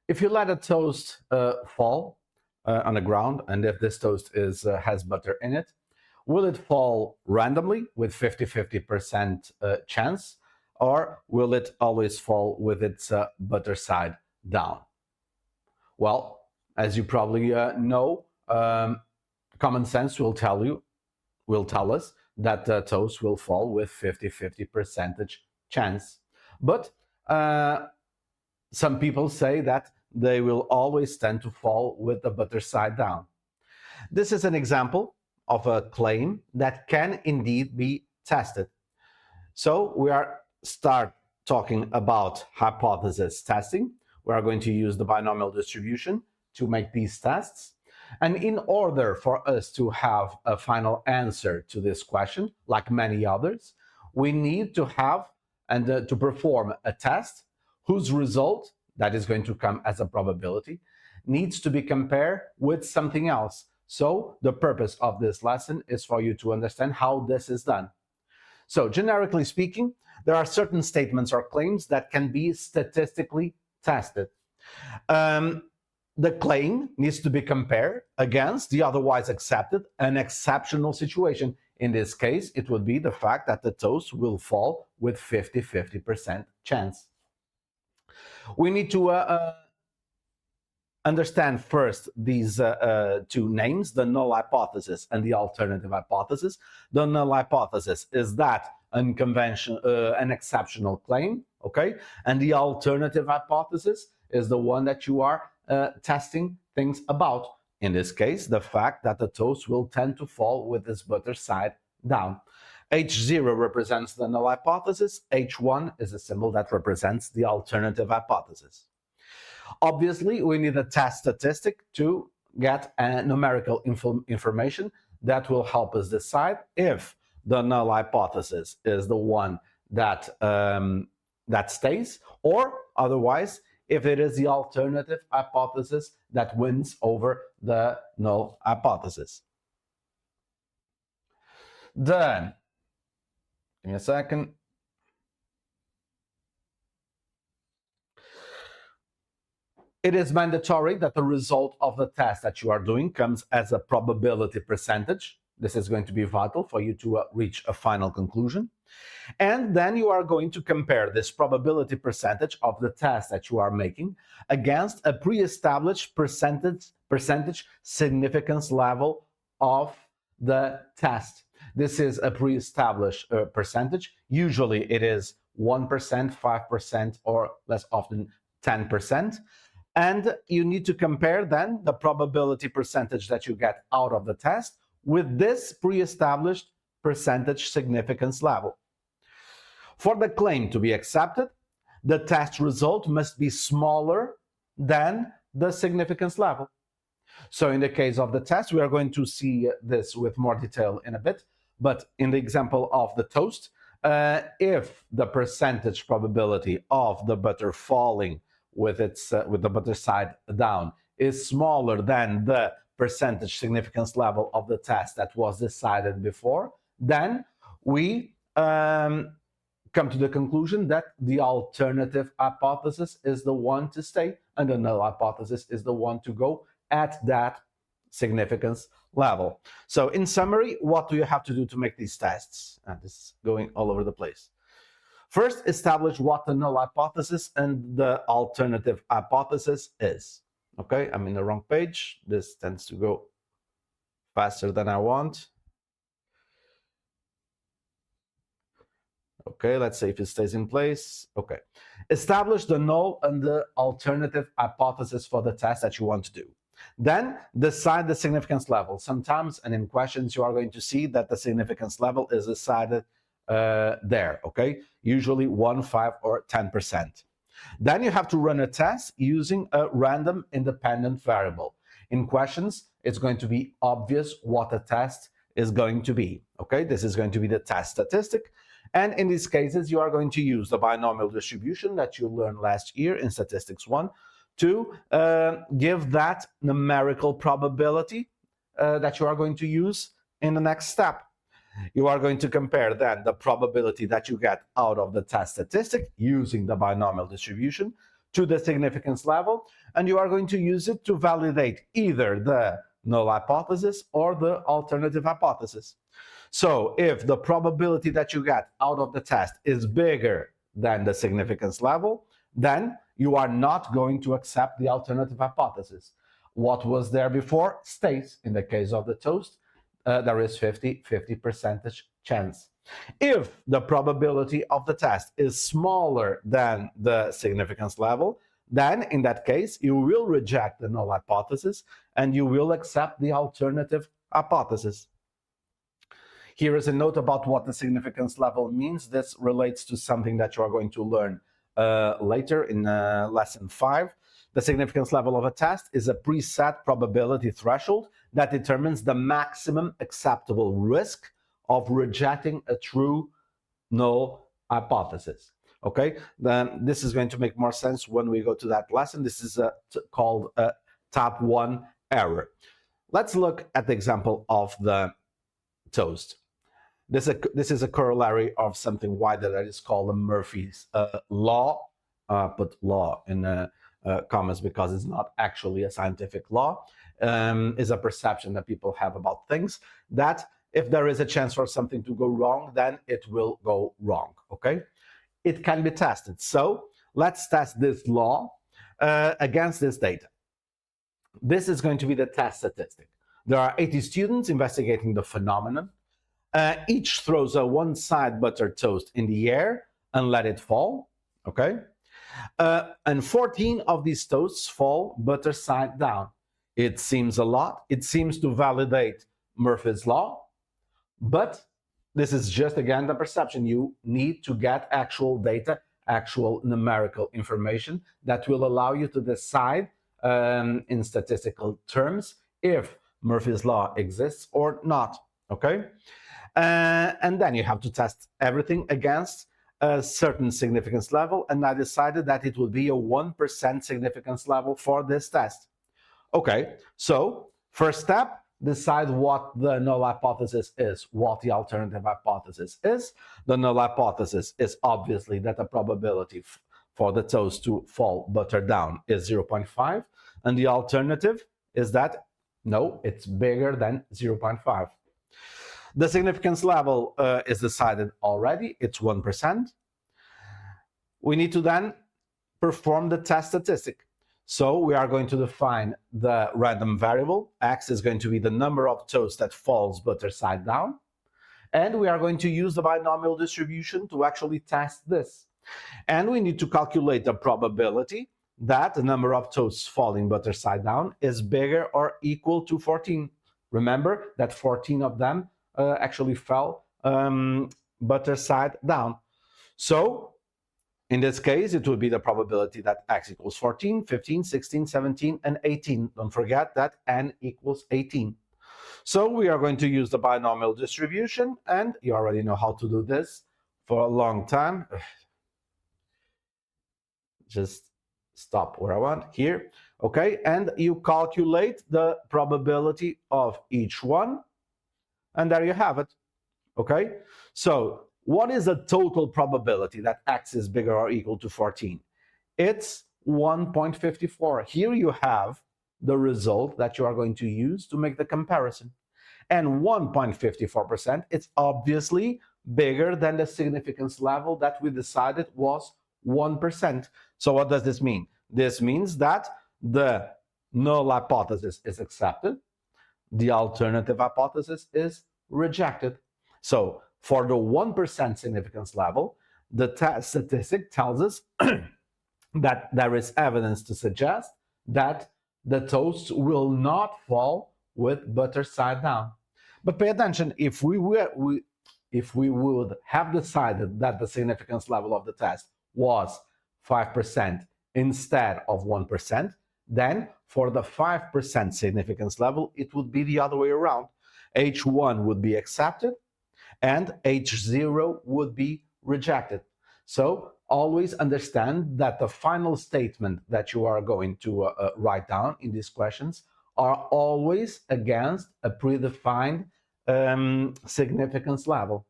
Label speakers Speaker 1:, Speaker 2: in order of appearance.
Speaker 1: If you let a toast fall on the ground, and if this toast has butter in it, will it fall randomly with 50-50% chance, or will it always fall with its butter side down? Well, as you probably know, common sense will tell us that the toast will fall with 50-50% chance. But some people say that they will always tend to fall with the butter side down. This is an example of a claim that can indeed be tested. So we start talking about hypothesis testing. We are going to use the binomial distribution to make these tests. And in order for us to have a final answer to this question, like many others, we need to have and to perform a test whose result, that is going to come as a probability, needs to be compared with something else. So the purpose of this lesson is for you to understand how this is done. So generically speaking, there are certain statements or claims that can be statistically tested. The claim needs to be compared against the otherwise accepted an exceptional situation. In this case, it would be the fact that the toast will fall with 50-50% chance. We need to understand first these two names, the null hypothesis and the alternative hypothesis. The null hypothesis is that an exceptional claim, okay? And the alternative hypothesis is the one that you are testing things about. In this case, the fact that the toast will tend to fall with its butter side down. H0 represents the null hypothesis. H1 is a symbol that represents the alternative hypothesis. Obviously, we need a test statistic to get numerical information that will help us decide if the null hypothesis is the one that stays, or otherwise, if it is the alternative hypothesis that wins over the null hypothesis. Then, give me a second. It is mandatory that the result of the test that you are doing comes as a probability percentage. This is going to be vital for you to reach a final conclusion. And then you are going to compare this probability percentage of the test that you are making against a pre-established percentage significance level of the test. This is a pre-established percentage. Usually it is 1%, 5%, or less often 10%. And you need to compare then the probability percentage that you get out of the test with this pre-established percentage significance level. For the claim to be accepted, the test result must be smaller than the significance level. So in the case of the test, we are going to see this with more detail in a bit, but in the example of the toast, if the percentage probability of the butter falling with the butter side down is smaller than the percentage significance level of the test that was decided before, then we come to the conclusion that the alternative hypothesis is the one to stay and the null hypothesis is the one to go at that significance level. So in summary, what do you have to do to make these tests? This is going all over the place. First, establish what the null hypothesis and the alternative hypothesis is. Okay, I'm in the wrong page. This tends to go faster than I want. Okay, let's see if it stays in place. Okay. Establish the null and the alternative hypothesis for the test that you want to do. Then decide the significance level. Sometimes, and in questions, you are going to see that the significance level is decided there, okay? Usually 1, 5, or 10%. Then you have to run a test using a random independent variable. In questions, it's going to be obvious what the test is going to be, okay? This is going to be the test statistic. And in these cases, you are going to use the binomial distribution that you learned last year in Statistics 1 to give that numerical probability that you are going to use in the next step. You are going to compare then the probability that you get out of the test statistic using the binomial distribution to the significance level, and you are going to use it to validate either the null hypothesis or the alternative hypothesis. So if the probability that you get out of the test is bigger than the significance level, then you are not going to accept the alternative hypothesis. What was there before stays. In the case of the toast, there is 50% chance. If the probability of the test is smaller than the significance level, then in that case, you will reject the null hypothesis and you will accept the alternative hypothesis. Here is a note about what the significance level means. This relates to something that you are going to learn later in lesson 5. The significance level of a test is a preset probability threshold that determines the maximum acceptable risk of rejecting a true null hypothesis. Okay, then this is going to make more sense when we go to that lesson. This is called a type 1 error. Let's look at the example of the toast. This is a corollary of something wider that is called the Murphy's law. Put law in commas because it's not actually a scientific law. Is a perception that people have about things, that if there is a chance for something to go wrong, then it will go wrong. Okay, it can be tested. So let's test this law against this data. This is going to be the test statistic. There are 80 students investigating the phenomenon. Each throws a one-side buttered toast in the air and let it fall. Okay, and 14 of these toasts fall butter side down. It seems a lot. It seems to validate Murphy's law, but this is just, again, the perception. You need to get actual data, actual numerical information that will allow you to decide in statistical terms if Murphy's law exists or not. Okay, and then you have to test everything against a certain significance level, and I decided that it would be a 1% significance level for this test. Okay, so first step, decide what the null hypothesis is, what the alternative hypothesis is. The null hypothesis is obviously that the probability for the toast to fall butter down is 0.5, and the alternative is that, no, it's bigger than 0.5. The significance level is decided already, it's 1%. We need to then perform the test statistic. So we are going to define the random variable. X is going to be the number of toasts that falls butter side down. And we are going to use the binomial distribution to actually test this. And we need to calculate the probability that the number of toasts falling butter side down is bigger or equal to 14. Remember that 14 of them actually fell butter side down. So in this case, it would be the probability that x equals 14, 15, 16, 17, and 18. Don't forget that n equals 18. So we are going to use the binomial distribution, and you already know how to do this for a long time. Just stop where I want, here. Okay, and you calculate the probability of each one, and there you have it. Okay, so what is the total probability that x is bigger or equal to 14? It's 1.54. Here you have the result that you are going to use to make the comparison. And 1.54%, it's obviously bigger than the significance level that we decided was 1%. So what does this mean? This means that the null hypothesis is accepted, the alternative hypothesis is rejected. So for the 1% significance level, the test statistic tells us that there is evidence to suggest that the toast will not fall with butter side down. But pay attention, if we would have decided that the significance level of the test was 5% instead of 1%, then for the 5% significance level, it would be the other way around. H1 would be accepted, and H0 would be rejected. So always understand that the final statement that you are going to write down in these questions are always against a predefined significance level.